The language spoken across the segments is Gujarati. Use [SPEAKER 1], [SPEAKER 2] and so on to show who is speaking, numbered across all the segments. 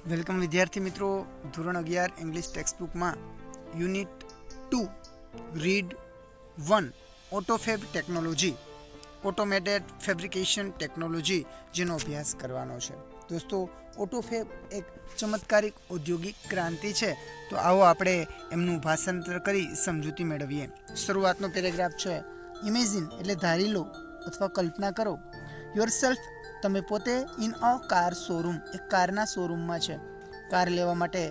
[SPEAKER 1] વેલકમ વિદ્યાર્થી મિત્રો. ધોરણ 11 ઇંગ્લિશ ટેક્સ્ટબુકમાં unit 2 read 1 autofab technology, automated fabrication technology, જેનો અભ્યાસ કરવાનો છે. દોસ્તો, ઓટોફેબ એક ચમત્કારિક ઔદ્યોગિક ક્રાંતિ છે. તો આવો આપણે એમનું ભાષાંતર કરી સમજૂતી મેળવીએ. શરૂઆતનો પેરેગ્રાફ છે, ઇમેજિન એટલે ધારી લો અથવા કલ્પના કરો, યોરસેલ્ફ તમે પોતે ઇન અ કાર શોરૂમ, એક કારના શોરૂમમાં છે. કાર લેવા માટે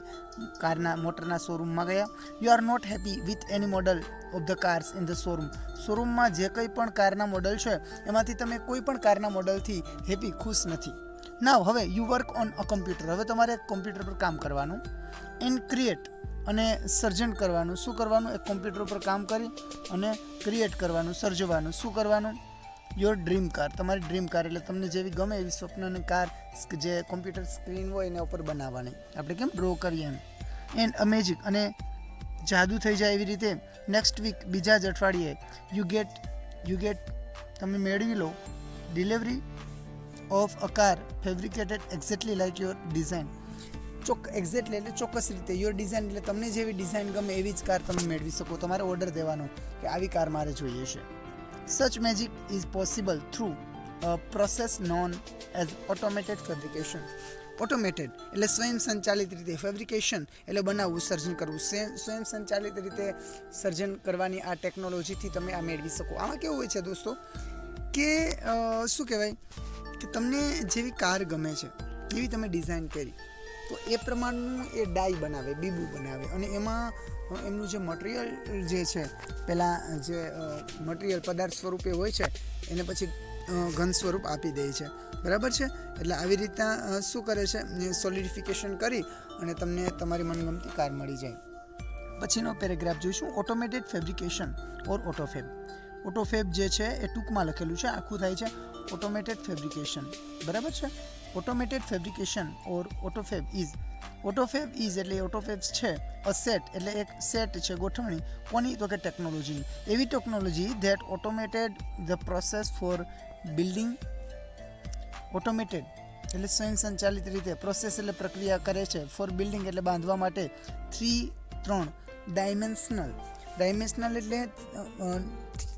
[SPEAKER 1] કારના મોટરના શોરૂમમાં ગયા. You are not happy with any model of the cars in the showroom. શોરૂમમાં જે કંઈ પણ કારના મોડલ છે એમાંથી તમે કોઈ પણ કારના મોડલથી હેપી, ખુશ નથી. નાવ હવે you work on a computer, હવે તમારે કમ્પ્યુટર પર કામ કરવાનું. એન્ડ ક્રિએટ અને સર્જન કરવાનું. શું કરવાનું? એક કમ્પ્યુટર પર કામ કરી અને ક્રિએટ કરવાનું, સર્જવાનું. શું કરવાનું? યોર ડ્રીમ કાર, તમારી ડ્રીમ કાર એટલે તમને જેવી ગમે એવી સ્વપ્નની કાર જે કોમ્પ્યુટર સ્ક્રીન હોય એના ઉપર બનાવવાની, આપણે કેમ ડ્રો કરીએ એમ. એન્ડ અમેઝિંગ અને જાદુ થઈ જાય એવી રીતે. નેક્સ્ટ વીક બીજા જ અઠવાડિયે યુ ગેટ તમે મેળવી લો delivery of a car fabricated exactly like your design. Exactly એટલે ચોક્કસ રીતે. યોર ડિઝાઇન એટલે તમને જેવી ડિઝાઇન ગમે એવી જ કાર તમે મેળવી શકો. તમારે ઓર્ડર દેવાનો કે આવી કાર મારે જોઈએ છે. Such magic is possible through a process known as automated fabrication. Automated એટલે સ્વયં સંચાલિત રીતે, ફેબ્રિકેશન એટલે બનાવવું, સર્જન કરવું. સ્વયં સંચાલિત રીતે સર્જન કરવાની આ ટેકનોલોજીથી તમે આ મેળવી શકો. આમાં કેવું હોય છે દોસ્તો કે શું કહેવાય કે તમને જેવી કાર ગમે છે એવી તમે ડિઝાઇન કરી તો એ પ્રમાણનું એ ડાઈ બનાવે, બીબું બનાવે, અને એમાં એમનું જે મટીરિયલ જે છે, પહેલાં જે મટીરિયલ પદાર્થ સ્વરૂપે હોય છે એને પછી ઘન સ્વરૂપ આપી દે છે. બરાબર છે? એટલે આવી રીતના શું કરે છે, સોલિડિફિકેશન કરી અને તમને તમારી મનગમતી કાર મળી જાય. પછીનો પેરેગ્રાફ જોઈશું, ઓટોમેટેડ ફેબ્રિકેશન ઓર ઓટોફેબ. ઓટોફેબ જે છે એ ટૂંકમાં લખેલું છે, આખું થાય છે ઓટોમેટેડ ફેબ્રિકેશન. બરાબર છે? ઓટોમેટેડ ફેબ્રિકેશન ઓર ઓટોફેબ ઇઝ એટલે ઓટોફેબ્સ છે અ સેટ એટલે એક સેટ છે, ગોઠવણી. કોની? તો કે ટેકનોલોજીની. એવી technology that automated the process four building. Automated એટલે સ્વયં સંચાલિત રીતે, પ્રોસેસ એટલે પ્રક્રિયા કરે છે, ફોર બિલ્ડિંગ એટલે બાંધવા માટે, 3 ડાયમેન્શનલ એટલે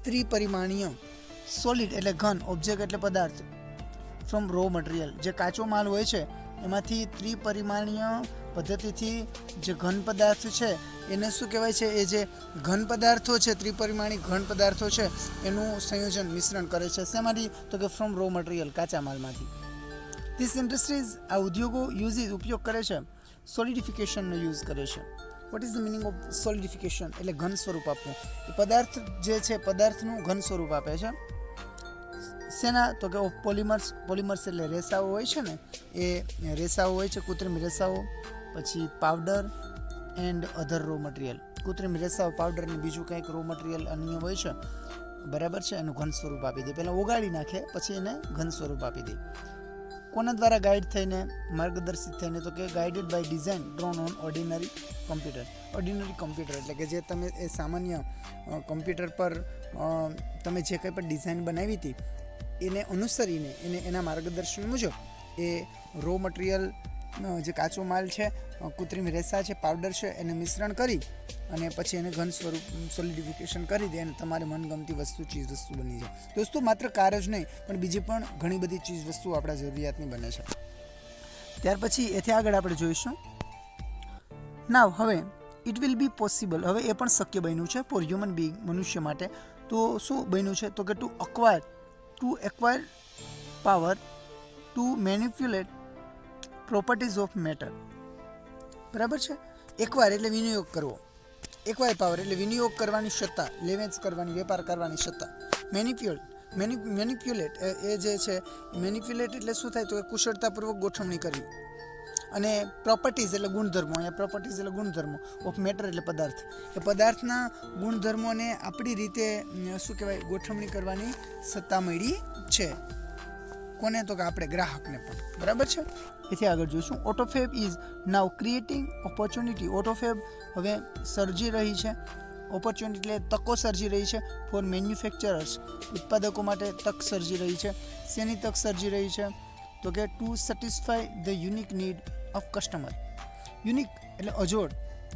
[SPEAKER 1] ત્રિપરિમાણીય, સોલિડ એટલે ઘન, ઓબ્જેક્ટ એટલે પદાર્થ, ફ્રોમ રો મટીરિયલ જે કાચો માલ હોય છે એમાંથી ત્રિપરિમાણીય પદ્ધતિથી જે ઘન પદાર્થ છે એને શું કહેવાય છે, એ જે ઘન પદાર્થો છે, ત્રિપરિમાણી ઘન પદાર્થો છે એનું સંયોજન, મિશ્રણ કરે છે. શેમાંથી? તો કે ફ્રોમ રો મટીરિયલ, કાચા માલમાંથી. ધીસ ઇન્ડસ્ટ્રીઝ આ ઉદ્યોગો ઉપયોગ કરે છે, સોલિડિફિકેશનનો યુઝ કરે છે. What is the meaning of solidification? એટલે ઘન સ્વરૂપ આપવું. એ પદાર્થ જે છે પદાર્થનું ઘન સ્વરૂપ આપે છે. શેના? તો કે પોલિમર્સ એટલે રેસાઓ હોય છે ને, એ રેસાઓ હોય છે, કૃત્રિમ રેસાઓ, પછી powder and other raw material. કૃત્રિમ રેસાઓ, પાવડર ને બીજું કંઈક રો મટીરિયલ અન્ય હોય છે. બરાબર છે? એનું ઘન સ્વરૂપ આપી દે. પહેલાં ઓગાળી નાખે, પછી એને ઘન સ્વરૂપ આપી દે. કોના દ્વારા ગાઈડ થઈને, માર્ગદર્શિત થઈને? તો કે guided by design drone on ordinary computer. Ordinary computer એટલે કે જે તમે એ સામાન્ય કમ્પ્યુટર પર તમે જે કંઈ પણ ડિઝાઇન બનાવી હતી એને અનુસરીને, એના માર્ગદર્શન મુજબ એ રો મટીરિયલ જે કાચો માલ છે, કૃત્રિમ રેસા છે, પાવડર છે, એને મિશ્રણ કરી અને પછી એને ઘન સ્વરૂપ સોલિડિફિકેશન કરી દે અને તમારે મનગમતી ચીજ વસ્તુ બની જાય. દોસ્તો, માત્ર કાર જ નહીં પણ બીજી પણ ઘણી બધી ચીજ વસ્તુઓ આપણા જરૂરિયાતની બને છે. ત્યાર પછી એથી આગળ આપણે જોઈશું. નાવ હવે ઇટ વિલ બી પોસિબલ, હવે એ પણ શક્ય બન્યું છે ફોર હ્યુમન બીંગ, મનુષ્ય માટે. તો શું બન્યું છે? તો કે to acquire power to manipulate properties of matter. બરાબર છે? એક્વાયર એટલે વિનિયોગ કરવો, એક્વાયર પાવર એટલે વિનિયોગ કરવાની સત્તા, લેવેચ કરવાની, વેપાર કરવાની સત્તા. મેનિપ્યુલેટ એ જે છે, મેનિપ્યુલેટ એટલે શું થાય? તો કે કુશળતાપૂર્વક ગોઠવણી કરવી. અને પ્રોપર્ટીઝ એટલે ગુણધર્મો, અહીંયા પ્રોપર્ટીઝ એટલે ગુણધર્મો, ઓફ મેટર એટલે પદાર્થ. એ પદાર્થના ગુણધર્મોને આપણી રીતે શું કહેવાય, ગોઠવણી કરવાની સત્તા મળી છે. કોને? તો કે આપણે ગ્રાહકને પણ. બરાબર છે? એથી આગળ જોઈશું. ઓટોફેબ ઇઝ નાવ ક્રિએટિંગ ઓપોર્ચ્યુનિટી. ઓટોફેબ હવે સર્જી રહી છે, ઓપોર્ચ્યુનિટી એટલે તકો સર્જી રહી છે, ફોર મેન્યુફેક્ચરર્સ ઉત્પાદકો માટે તક સર્જી રહી છે. શેની તક સર્જી રહી છે? તો કે to satisfy the unique need of customer. Unique એટલે અજોડ,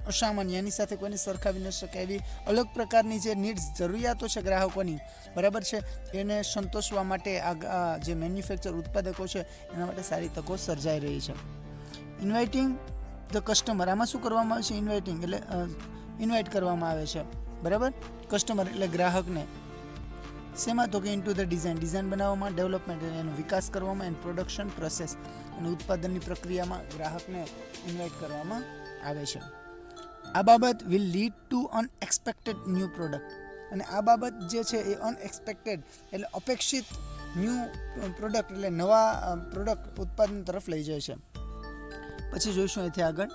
[SPEAKER 1] અસામાન્ય, એની સાથે કોઈને સરખાવી ન શકાય એવી અલગ પ્રકારની જે નીડ્સ, જરૂરિયાતો છે ગ્રાહકોની, બરાબર છે, એને સંતોષવા માટે આ જે મેન્યુફેક્ચર ઉત્પાદકો છે એના માટે સારી તકો સર્જાઈ રહી છે. ઇન્વાઇટિંગ ધ કસ્ટમર, આમાં શું કરવામાં આવે છે? ઇન્વાઇટિંગ એટલે ઇન્વાઇટ કરવામાં આવે છે, બરાબર, કસ્ટમર એટલે ગ્રાહકને. શેમાં? તો કે ઇન્ટુ ધ ડિઝાઇન બનાવવામાં, ડેવલપમેન્ટ એનો વિકાસ કરવામાં, એન્ડ પ્રોડક્શન પ્રોસેસ અને ઉત્પાદનની પ્રક્રિયામાં ગ્રાહકને ઇન્વાઇટ કરવામાં આવે છે. આ બાબત will lead to unexpected new product, અને આ બાબત જે છે એ અનએક્સપેક્ટેડ એટલે અપેક્ષિત ન્યૂ પ્રોડક્ટ એટલે નવા પ્રોડક્ટ ઉત્પાદન તરફ લઈ જાય છે. પછી જોઈશું અહીંથી આગળ.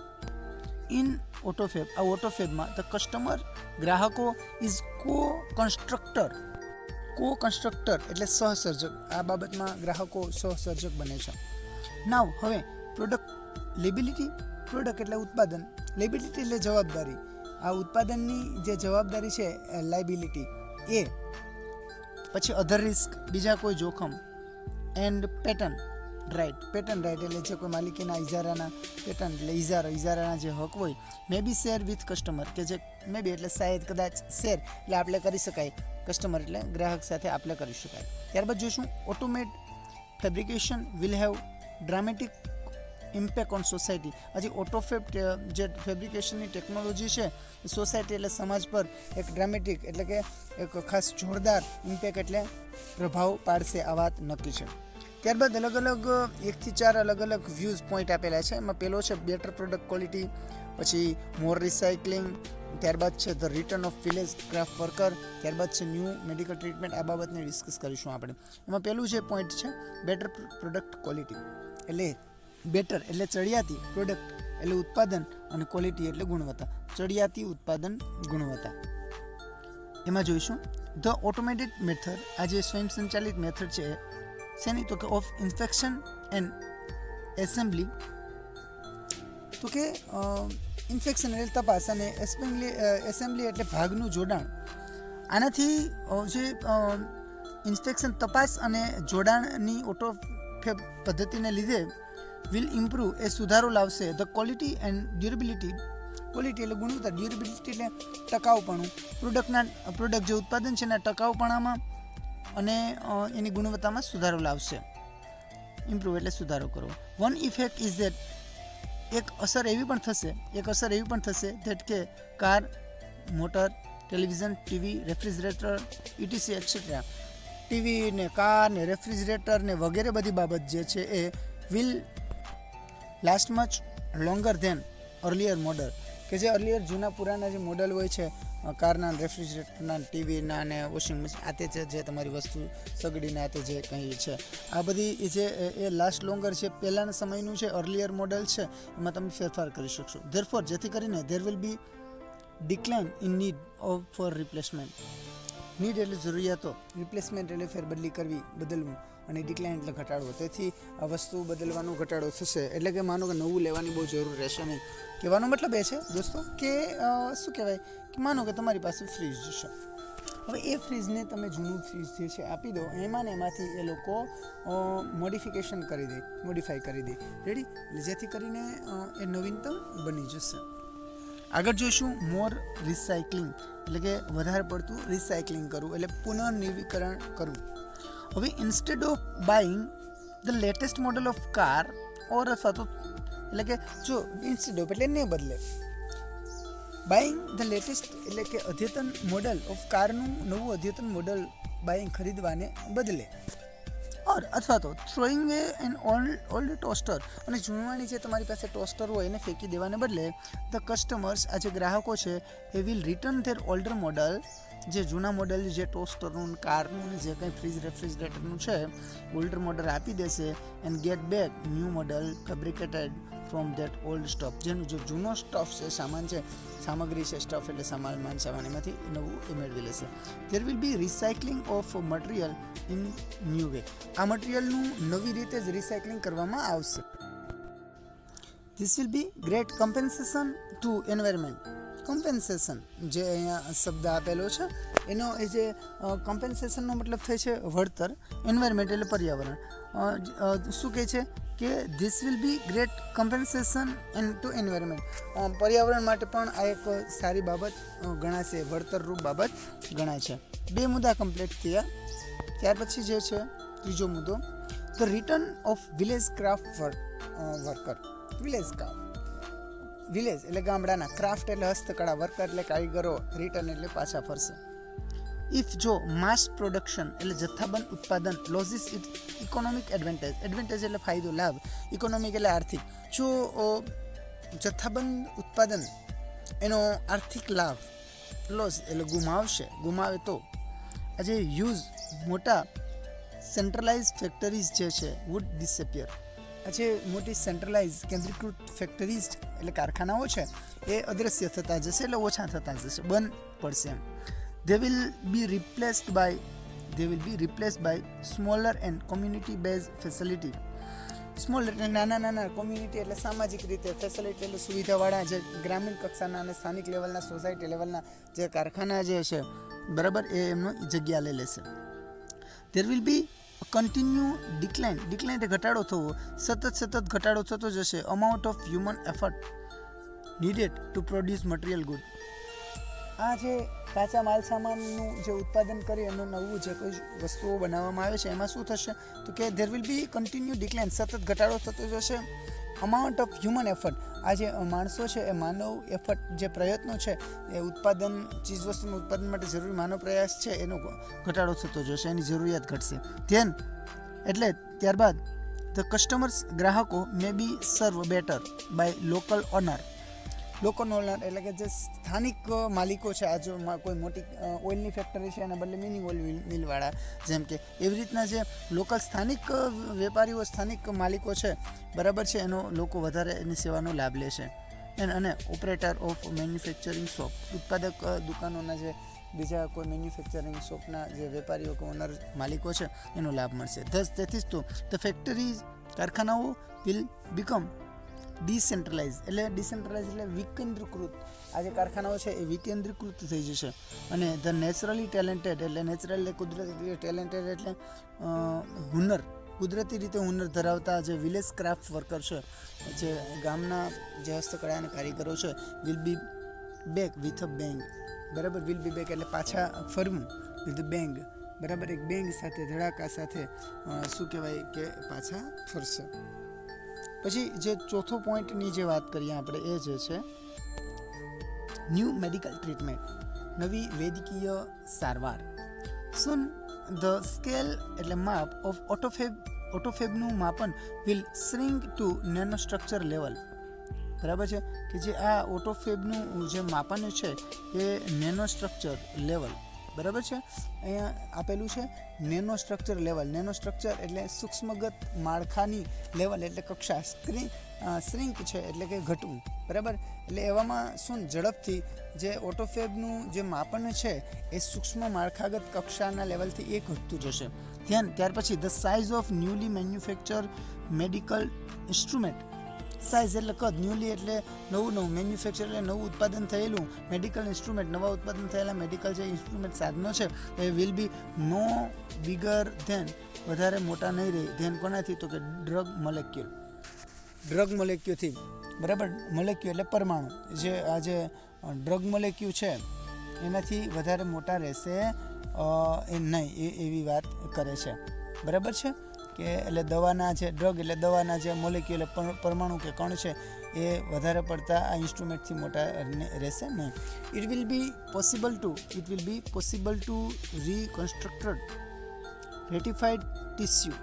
[SPEAKER 1] ઇન ઓટોફેબ, આ ઓટોફેબમાં ધ કસ્ટમર, ગ્રાહકો, ઇઝ કો-કન્સ્ટ્રક્ટર એટલે સહસર્જક. આ બાબતમાં ગ્રાહકો સહસર્જક બને છે. નાવ હવે પ્રોડક્ટ લેબિલિટી, પ્રોડક્ટ એટલે ઉત્પાદન, લેબિલિટી એટલે જવાબદારી. આ ઉત્પાદનની જે જવાબદારી છે લાયબિલિટી એ. પછી અધર રિસ્ક, બીજા કોઈ જોખમ. એન્ડ પેટન્ટ રાઇટ એટલે જે કોઈ માલિકીના ઇજારાના પેટન્ટ એટલે ઇજારાના જે હક હોય. મે બી શેર વિથ કસ્ટમર, કે જે મે બી એટલે શાયદ, કદાચ, શેર એટલે આપણે કરી શકાય, કસ્ટમર એટલે ગ્રાહક સાથે આપણે કરી શકાય. ત્યારબાદ જોઈશું automate fabrication will have dramatic impact on society. હજી ઓટોફેબ જે ફેબ્રિકેશનની ટેકનોલોજી છે એ સોસાયટી એટલે સમાજ પર એક ડ્રામેટિક એટલે કે એક ખાસ જોરદાર ઇમ્પેક્ટ એટલે પ્રભાવ પાડશે, આ વાત નક્કી છે. ત્યારબાદ અલગ અલગ 1 થી 4 અલગ અલગ વ્યૂઝ પોઈન્ટ આપેલા છે. એમાં પહેલો છે બેટર પ્રોડક્ટ ક્વોલિટી, પછી મોર રિસાયકલિંગ, ત્યારબાદ છે the return of village craft worker, ત્યારબાદ છે ન્યૂ મેડિકલ ટ્રીટમેન્ટ. આ બાબતને ડિસ્કસ કરીશું આપણે. એમાં પહેલું જે પોઈન્ટ છે બેટર પ્રોડક્ટ ક્વોલિટી, એટલે બેટર એટલે ચડિયાતી, પ્રોડક્ટ એટલે ઉત્પાદન, અને ક્વોલિટી એટલે ગુણવત્તા, ચડિયાતી ઉત્પાદન, ગુણવત્તા. એમાં જોઈશું ધ ઓટોમેટેડ મેથડ, આ જે સ્વયં સંચાલિત મેથડ છે શેની? તો કે ઓફ ઇન્સ્પેક્શન એન્ડ એસેમ્બલી. તો કે ઇન્ફેક્શન એટલે તપાસ અને એસેમ્બલી એટલે ભાગનું જોડાણ. આનાથી જે ઇન્સ્પેક્શન, તપાસ અને જોડાણની ઓટોફેબ પદ્ધતિને લીધે વિલ ઇમ્પ્રૂવ એ સુધારો લાવશે the quality and durability. Quality એટલે ગુણવત્તા, ડ્યુરેબિલિટી એટલે ટકાઉપણું. પ્રોડક્ટ જે ઉત્પાદન છે એના ટકાઉપણામાં અને એની ગુણવત્તામાં સુધારો લાવશે. ઇમ્પ્રૂવ એટલે સુધારો કરવો. વન ઇફેક્ટ ઇઝ ધેટ, એક અસર એવી પણ થશે ધેટ કે car, motor, television, TV, refrigerator, ETC etcetera, TV ને કાર ને રેફ્રિજરેટર ને વગેરે બધી બાબત જે છે એ will last much longer than earlier model, કે જે અર્લિયર જૂના પુરાના જે મોડલ હોય છે કારના, રેફ્રિજરેટરના, ટીવીના અને વોશિંગ મશીન, આ તે છે જે તમારી વસ્તુ સગડીને આ તે જે કંઈ છે આ બધી જે એ લાસ્ટ લોંગર છે, પહેલાંના સમયનું છે, અર્લિયર મોડલ છે, એમાં તમે ફેરફાર કરી શકશો. ધેરફોર જેથી કરીને there will be decline in need of for replacement. Need એટલે જરૂરિયાતો, રિપ્લેસમેન્ટ એટલે ફેરબદલી કરવી, બદલવું, અને ડિક્લાઇન એટલે ઘટાડવો. તેથી આ વસ્તુ બદલવાનો ઘટાડો થશે. એટલે કે માનો કે નવું લેવાની બહુ જરૂર રહેશે નહીં. કહેવાનો મતલબ એ છે દોસ્તો કે શું કહેવાય કે માનો કે તમારી પાસે ફ્રીજ છે. હવે એ ફ્રીજને તમે જૂનું ફ્રીજ જે છે આપી દો, એમાં ને એમાંથી એ લોકો મોડિફાઈ કરી દે રેડી, એટલે જેથી કરીને એ નવીનતમ બની જશે. આગળ જોઈશું મોર રિસાયકલિંગ, એટલે કે વધારે પડતું રિસાયકલિંગ કરવું એટલે પુનઃનવીકરણ કરવું. હવે instead of buying the latest model of car ઓર અથવા તો એટલે કે જો ઇન્સ્ટેડ ઓફ એટલે ને બદલે, બાઇંગ ધ લેટેસ્ટ એટલે કે અદ્યતન મોડલ ઓફ કારનું નવું અદ્યતન મોડલ બાઇંગ ખરીદવાને બદલે, ઓર અથવા તો throwing way an old toaster, અને જૂનવાણી જે તમારી પાસે ટોસ્ટર હોય એને ફેંકી દેવાને બદલે ધ કસ્ટમર્સ, આ જે ગ્રાહકો છે એ will return their older model, જે જૂના મોડલ જે ટોસ્ટરનું, કારનું, જે કંઈ ફ્રીજ, રેફ્રિજરેટરનું છે ઓલ્ડર મોડલ આપી દેશે. And get back new model fabricated from that old stuff, જેનું જે જૂનો સ્ટફ છે, સામાન છે, સામગ્રી છે, સ્ટફ એટલે સામાન, એમાંથી નવું એ મેળવી લેશે. There will be recycling of material in new way, આ મટીરિયલનું નવી રીતે જ રિસાયકલિંગ કરવામાં આવશે. This will be great compensation to environment, compensation જે અહીંયા શબ્દ આપેલો છે એનો એ જે કમ્પેન્સેશનનો મતલબ થાય છે વળતર. એન્વાયરમેન્ટ એટલે પર્યાવરણ. શું કહે છે કે this will be great compensation to environment. પર્યાવરણ માટે પણ આ એક સારી બાબત ગણાશે, વળતરરૂપ બાબત ગણાય છે. 2 મુદ્દા કમ્પ્લીટ થયા. ત્યાર પછી જે છે ત્રીજો મુદ્દો, the return of village craft worker. Village એટલે ગામડાના, ક્રાફ્ટ એટલે હસ્તકળા, વર્કર એટલે કારીગરો, રિટર્ન એટલે પાછા ફરશે. ઇફ જો માસ પ્રોડક્શન એટલે જથ્થાબંધ ઉત્પાદન લોઝિસ ઇટ ઇકોનોમિક એડવાન્ટેજ એટલે ફાયદો, લાભ, ઇકોનોમિક એટલે આર્થિક. જો જથ્થાબંધ ઉત્પાદન એનો આર્થિક લાભ લોસ એટલે ગુમાવે તો આજે યુઝ મોટા સેન્ટ્રલાઇઝ ફેક્ટરીઝ જે છે વુડ ડિસએપિયર. આજે મોટી સેન્ટ્રલાઇઝ કેન્દ્રીકૃત ફેક્ટરીઝ એટલે કારખાનાઓ છે એ અદ્રશ્ય થતા જશે, એટલે ઓછા થતા જશે, બંધ પડશે એમ. They will be replaced by smaller and community based facility. Small એટલે નાના કોમ્યુનિટી એટલે સામાજિક રીતે, ફેસિલિટી એટલે સુવિધાવાળા જે ગ્રામીણ કક્ષાના અને સ્થાનિક લેવલના સોસાયટી લેવલના જે કારખાના જે છે બરાબર એ એમનો જગ્યા લઈ લેશે. There will be a continue decline એટલે ઘટાડો થવો, સતત ઘટાડો થતો જશે. Amount of human effort needed to produce material good. આ જે કાચા માલ સામાનનું જે ઉત્પાદન કરી એનું નવું જે કોઈ વસ્તુઓ બનાવવામાં આવે છે એમાં શું થશે તો કે there will B continue decline, સતત ઘટાડો થતો જશે. અમાઉન્ટ ઓફ હ્યુમન એફર્ટ, આ જે માણસો છે એ માનવ એફર્ટ જે પ્રયત્નો છે એ ઉત્પાદન ચીજવસ્તુનું ઉત્પાદન માટે જરૂરી માનવ પ્રયાસ છે એનો ઘટાડો થતો જશે, એની જરૂરિયાત ઘટશે. ધેન એટલે ત્યારબાદ ધ કસ્ટમર્સ ગ્રાહકો may be serve better by local owner. Local owner એટલે કે જે સ્થાનિક માલિકો છે, આ જો કોઈ મોટી ઓઇલની ફેક્ટરી છે એના બદલે મિની ઓઇલ મિલવાળા, જેમ કે એવી રીતના જે લોકલ સ્થાનિક વેપારીઓ, સ્થાનિક માલિકો છે બરાબર છે, એનો લોકો વધારે એની સેવાનો લાભ લેશે. અને ઓપરેટર ઓફ મેન્યુફેક્ચરિંગ શોપ, ઉત્પાદક દુકાનોના જે બીજા કોઈ મેન્યુફેક્ચરિંગ શોપના જે વેપારીઓ કે ઓનર માલિકો છે એનો લાભ મળશે. તેથી જ તો ધ ફેક્ટરીઝ કારખાનાઓ વિલ બીકમ ડિસેન્ટ્રલાઇઝ એટલે વિકેન્દ્રીકૃત. આ જે કારખાનાઓ છે એ વિકેન્દ્રીકૃત થઈ જશે. અને ધ નેચરલી ટેલેન્ટેડ એટલે કુદરતી ટેલેન્ટેડ એટલે કુદરતી રીતે હુનર ધરાવતા જે વિલેજ ક્રાફ્ટ વર્કર છે, જે ગામના જે હસ્તકળા અને કારીગરો છે, will B back with a bang. બરાબર, વિલ બી બેક એટલે પાછા ફરવું, વિથ બેંગ બરાબર, એક બેંગ સાથે, ધડાકા સાથે શું કહેવાય કે પાછા ફરશે. પછી જે ચોથો પોઈન્ટની જે વાત કરીએ આપણે એ જે છે ન્યૂ મેડિકલ ટ્રીટમેન્ટ, નવી વૈદ્યકીય સારવાર. સુન ધ સ્કેલ એટલે માપ ઓફ ઓટોફેબનું માપન will shrink to nano structure level. બરાબર છે કે જે આ ઓટોફેબનું જે માપન છે એ નેનો સ્ટ્રક્ચર લેવલ બરાબર છે, અહીંયા આપેલું છે nano structure level. Nano structure એટલે સૂક્ષ્મગત માળખાની લેવલ એટલે કક્ષા. શ્રિંક છે એટલે કે ઘટવું બરાબર. એટલે એવામાં શું ઝડપથી જે ઓટોફેબનું જે માપન છે એ સૂક્ષ્મ માળખાગત કક્ષાના લેવલથી એ ઘટતું જશે. ત્યાર પછી the size of newly manufacture medical instrument. Size એટલે કદ, ન્યૂલી એટલે નવું મેન્યુફેક્ચર એટલે નવું ઉત્પાદન થયેલું, મેડિકલ ઇન્સ્ટ્રુમેન્ટ નવા ઉત્પાદન થયેલા મેડિકલ જે ઇન્સ્ટ્રુમેન્ટ સાધનો છે એ will be no bigger than વધારે મોટા નહીં રહે. ધેન કોનાથી તો કે ડ્રગ મોલેક્યુલથી બરાબર. મોલેક્યુલ એટલે પરમાણુ, જે આ જે ડ્રગ મોલેક્યુલ છે એનાથી વધારે મોટા રહેશે એ નહીં, એવી વાત કરે છે બરાબર છે કે એટલે દવાના જે ડ્રગ એટલે દવાના જે મોલેક્યુલ પરમાણુ કે કણ છે એ વધારે પડતા આ ઇન્સ્ટ્રુમેન્ટથી મોટા રહેશે નહીં. It will be possible to reconstructed ratified tissue.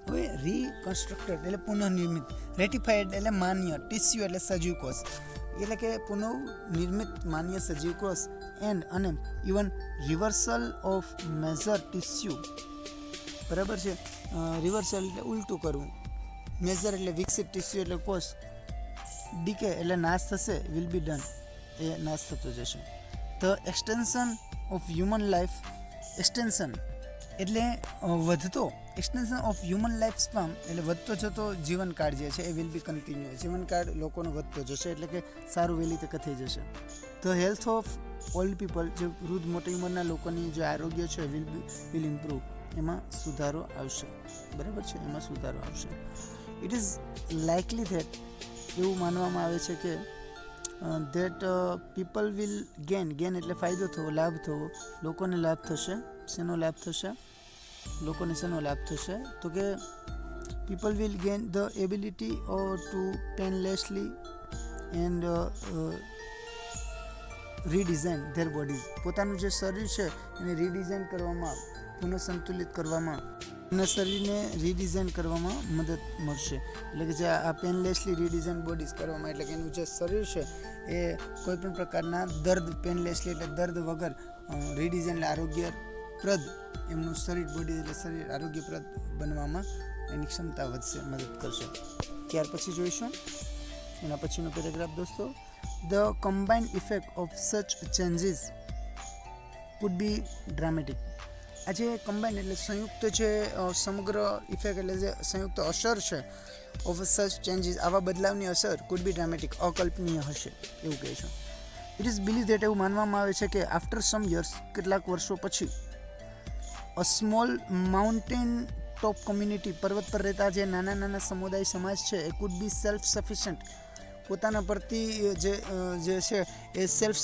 [SPEAKER 1] હવે રીકન્સ્ટ્રક્ટેડ એટલે પુનઃનિર્મિત, રેટિફાઈડ એટલે માન્ય, ટિશ્યુ એટલે સજીવ કોષ, એટલે કે પુનઃનિર્મિત માન્ય સજીવ કોષ અને even reversal of major tissue. બરાબર છે, રિવર્સલ એટલે ઉલટું કરવું, મેજર એટલે વિકસિત, ટિશ્યુ એટલે કોષ, ડીકે એટલે નાશ થશે, વિલ બી ડન એ નાશ થતો જશે. The extension of human life, extension એટલે વધતો extension of human life span એટલે વધતો જતો જીવનકાળ જે છે એ વિલ બી કન્ટિન્યુ. જીવનકાળ લોકોનો વધતો જશે એટલે કે સારું વહેલી તકે થઈ જશે. The health of old people, જે વૃદ્ધ મોટી ઉંમરના લોકોની જે આરોગ્ય છે વિલ ઇમ્પ્રૂવ, એમાં સુધારો આવશે. બરાબર છે, એમાં સુધારો આવશે. ઇટ ઇઝ લાઇકલી ધેટ, એવું માનવામાં આવે છે કે ધેટ પીપલ વિલ ગેન એટલે ફાયદો થવો, લાભ થવો, લોકોને લાભ થશે. શેનો લાભ થશે? લોકોને શેનો લાભ થશે? તો કે people will gain the ability to painlessly and redesign their bodies. પોતાનું જે શરીર છે એને રીડિઝાઇન કરવામાં, પુનઃસંતુલિત કરવામાં, એના શરીરને રીડિઝાઇન કરવામાં મદદ મળશે. એટલે કે જે આ પેનલેસલી રીડિઝાઇન બોડીઝ કરવામાં, એટલે કે એનું જે શરીર છે એ કોઈ પણ પ્રકારના પેનલેસલી એટલે દર્દ વગર રીડિઝાઇન એટલે આરોગ્યપ્રદ એમનું શરીર, બોડી એટલે શરીર આરોગ્યપ્રદ બનવામાં એની ક્ષમતા વધશે, મદદ કરશે. ત્યાર પછી જોઈશું એના પછીનો પેરેગ્રાફ દોસ્તો. ધ કમ્બાઇન્ડ ઇફેક્ટ ઓફ સચ ચેન્જીસ કુડ બી ડ્રામેટિક. આ જે કમ્બાઇન્ડ એટલે સંયુક્ત છે, સમગ્ર ઇફેક્ટ એટલે જે સંયુક્ત અસર છે ઓફ સચ ચેન્જીસ, આવા બદલાવની અસર કુડ બી ડ્રામેટિક, અકલ્પનીય હશે એવું કહે છે. ઇટ ઇઝ બિલીવ ધેટ, એવું માનવામાં આવે છે કે આફ્ટર સમ યર્સ, કેટલાક વર્ષો પછી, a small mountain top community, પર્વત પર રહેતા જે નાના નાના સમુદાય સમાજ છે એ કુડ બી સેલ્ફ સફિશિયન્ટ, પોતાના પરથી જે છે એ સેલ્ફ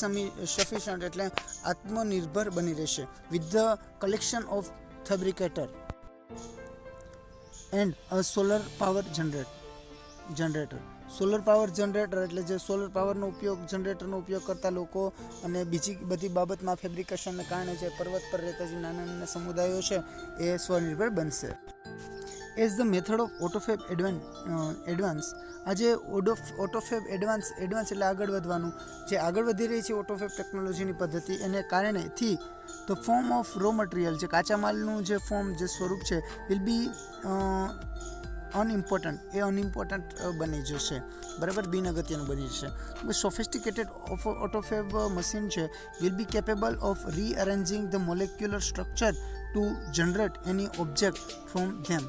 [SPEAKER 1] સફિશિયન્ટ એટલે આત્મનિર્ભર બની રહેશે. With the collection of fabricator and solar power generator. Solar power generator એટલે જે સોલર પાવરનો ઉપયોગ, જનરેટરનો ઉપયોગ કરતા લોકો અને બીજી બધી બાબતમાં ફેબ્રિકેશનને કારણે જે પર્વત પર રહેતા જે નાના નાના સમુદાયો છે એ સ્વનિર્ભર બનશે. As the method of autofab advance, આ જે ઓટોફેબ એડવાન્સ એટલે આગળ વધવાનું, જે આગળ વધી રહી છે ઓટોફેબ ટેકનોલોજીની પદ્ધતિ, એને કારણેથી the form of raw material, જે કાચા માલનું જે ફોર્મ, જે સ્વરૂપ છે, વિલ બી અનઇમ્પોર્ટન્ટ બની જશે. બરાબર, બિનઅગત્યનું બની જશે. સોફિસ્ટિકેટેડ ઓટોફેબ મશીન છે will be capable of rearranging the molecular structure to generate any object from them.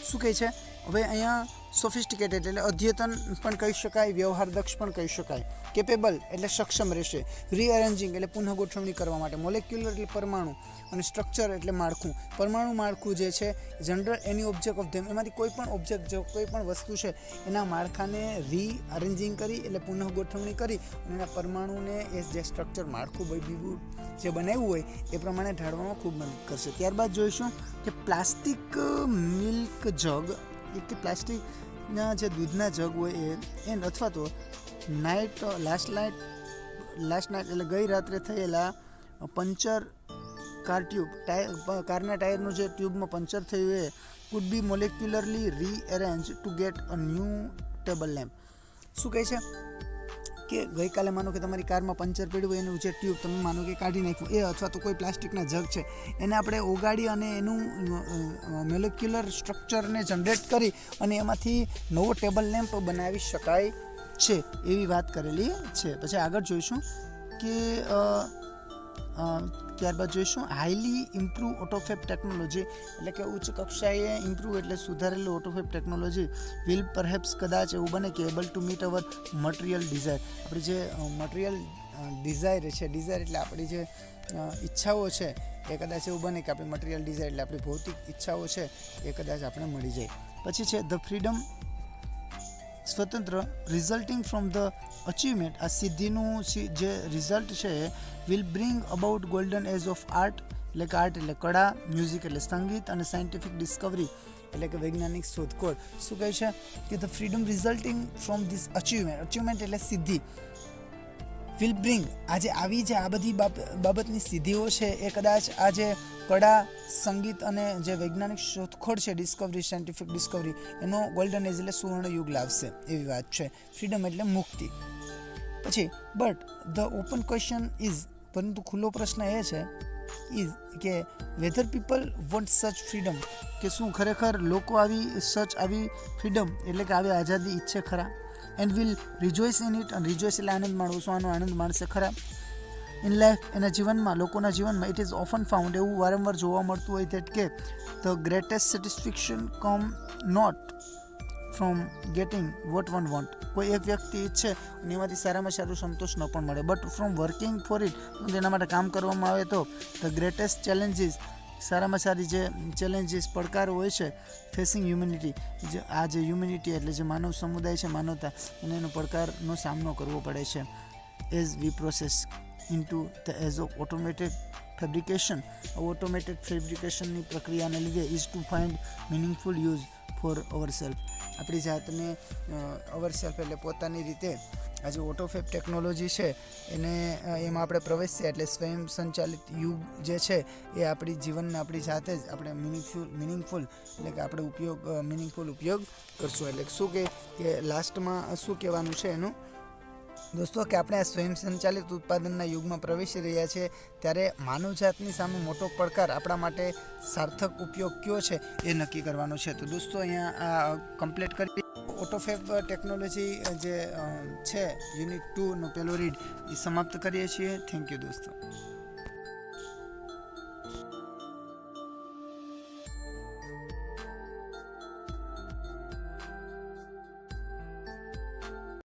[SPEAKER 1] શું કહે છે હવે અહીંયા? સોફિસ્ટિકેટેડ એટલે અદ્યતન પણ કહી શકાય, વ્યવહારદક્ષ પણ કહી શકાય. કેપેબલ એટલે સક્ષમ રહેશે. રીઅરેન્જિંગ એટલે પુનઃગોઠવણી કરવા માટે. મોલેક્યુલર એટલે પરમાણુ, અને સ્ટ્રક્ચર એટલે માળખું. પરમાણુ માળખું જે છે, general any object of them, એમાંથી કોઈ પણ ઓબ્જેક્ટ, જો કોઈ પણ વસ્તુ છે એના માળખાને રીઅરેન્જિંગ કરી એટલે પુનઃગોઠવણી કરી અને એના પરમાણુને એ જે સ્ટ્રક્ચર, માળખું બીજું જે બનાવ્યું હોય એ પ્રમાણે ઢાળવામાં ખૂબ મદદ કરશે. ત્યારબાદ જોઈશું કે પ્લાસ્ટિક મિલ્ક જગ, કે પ્લાસ્ટિકના જે દૂધના જગ હોય એ અથવા તો લાસ્ટ નાઇટ એટલે ગઈ રાત્રે થયેલા પંચર કારના ટાયરનું જે ટ્યુબમાં પંચર થયું એ could be molecularly rearrange to get a new table lamp. શું કહે છે કે ગઈકાલે માનો કે તમારી કારમાં પંચર પડ્યું હોય, એનું જે ટ્યુબ તમે માનો કે કાઢી નાખ્યું, એ અથવા તો કોઈ પ્લાસ્ટિકના જગ છે એને આપણે ઓગાળી અને એનું મોલેક્યુલર સ્ટ્રક્ચરને જનરેટ કરી અને એમાંથી નવો ટેબલ લેમ્પ બનાવી શકાય છે, એવી વાત કરેલી છે. પછી આગળ જોઈશું કે ત્યારબાદ જોઈશું હાઈલી ઇમ્પ્રૂવ ઓટોફેબ ટેકનોલોજી, એટલે કે ઉચ્ચ કક્ષાએ ઇમ્પ્રૂવ એટલે સુધારેલું ઓટોફેબ ટેકનોલોજી વિલ પરહેપ્સ, કદાચ એવું બને કે able to meet our material desire. આપણી જે મટીરિયલ ડિઝાયર છે, ડિઝાયર એટલે આપણી જે ઈચ્છાઓ છે એ કદાચ એવું બને કે આપણી મટીરિયલ ડિઝાયર એટલે આપણી ભૌતિક ઈચ્છાઓ છે એ કદાચ આપણે મળી જાય. પછી છે ધ ફ્રીડમ, સ્વતંત્ર, રિઝલ્ટિંગ ફ્રોમ ધ અચીવમેન્ટ, આ સિદ્ધિનું જે રિઝલ્ટ છે will bring about golden age of art, એટલે કે આર્ટ એટલે કળા, મ્યુઝિક એટલે સંગીત, અને સાયન્ટિફિક ડિસ્કવરી એટલે કે વૈજ્ઞાનિક શોધખોળ. શું કહે છે કે the freedom resulting from this achievement એટલે સિદ્ધિ, વિલ બ્રિંગ, આજે આવી જે આ બધી બાબતની સિદ્ધિઓ છે એ કદાચ આજે કળા, સંગીત અને જે વૈજ્ઞાનિક શોધખોળ છે, ડિસ્કવરી, સાયન્ટિફિક ડિસ્કવરી, એનો ગોલ્ડન એજ એટલે સુવર્ણ યુગ લાવશે, એવી વાત છે. ફ્રીડમ એટલે મુક્તિ. પછી but the open question is, પરંતુ ખુલ્લો પ્રશ્ન એ છે ઇઝ કે વેધર પીપલ વોન્ટ સચ ફ્રીડમ, કે શું ખરેખર લોકો આવી ફ્રીડમ એટલે કે આવી આઝાદી ઈચ્છે ખરા? એન્ડ વિલ રિજોઇસ ઇન ઇટ, અને રિજોઇસ એટલે આનંદ માણવો, શું આનો આનંદ માણશે ખરા? ઇન લાઈફ એના જીવનમાં લોકોના જીવનમાં ઇટ ઇઝ ઓફન ફાઉન્ડ એવું વારંવાર જોવા મળતું હોય છે કે the greatest satisfaction come not from getting what one want. કોઈ એક વ્યક્તિ ઈચ્છે અને એમાંથી સારામાં સારું સંતોષ ન પણ મળે, but from working four it, એના માટે કામ કરવામાં આવે તો ધ ગ્રેટેસ્ટ ચેલેન્જીસ, સારામાં સારી જે ચેલેન્જીસ પડકારો હોય છે, ફેસિંગ હ્યુમેનિટી, જે આ જે હ્યુમેનિટી એટલે જે માનવ સમુદાય છે, માનવતા, અને એનો પડકારનો સામનો કરવો પડે છે. As we process into the as of automated fabrication, automated ફેબ્રિકેશનની પ્રક્રિયાને લીધે is to find meaningful use for our self. આપણી જાતને અવર સેલ્ફ એટલે પોતાની રીતે આ જે ઓટોફેબ ટેકનોલોજી છે એને એમાં આપણે પ્રવેશીએ એટલે સ્વયં સંચાલિત યુગ જે છે એ આપણી જીવનને આપણી જાતે જ આપણે મિનિંગફુલ એટલે કે આપણે મિનિંગફુલ ઉપયોગ કરશું. એટલે શું કે લાસ્ટમાં શું કહેવાનું છે એનું દોસ્તો, કે આપણે આ સ્વયં સંચાલિત ઉત્પાદનના યુગમાં પ્રવેશી રહ્યા છીએ ત્યારે માનવજાતની સામે મોટો પડકાર આપણા માટે સાર્થક ઉપયોગ કયો છે એ નક્કી કરવાનો છે. તો દોસ્તો અહીંયા આ કમ્પ્લીટ કરી ઓટોફેબ ટેકનોલોજી જે છે યુનિટ 2 નો પહેલો રીડ એ સમાપ્ત કરીએ છીએ. થેન્ક યુ દોસ્તો.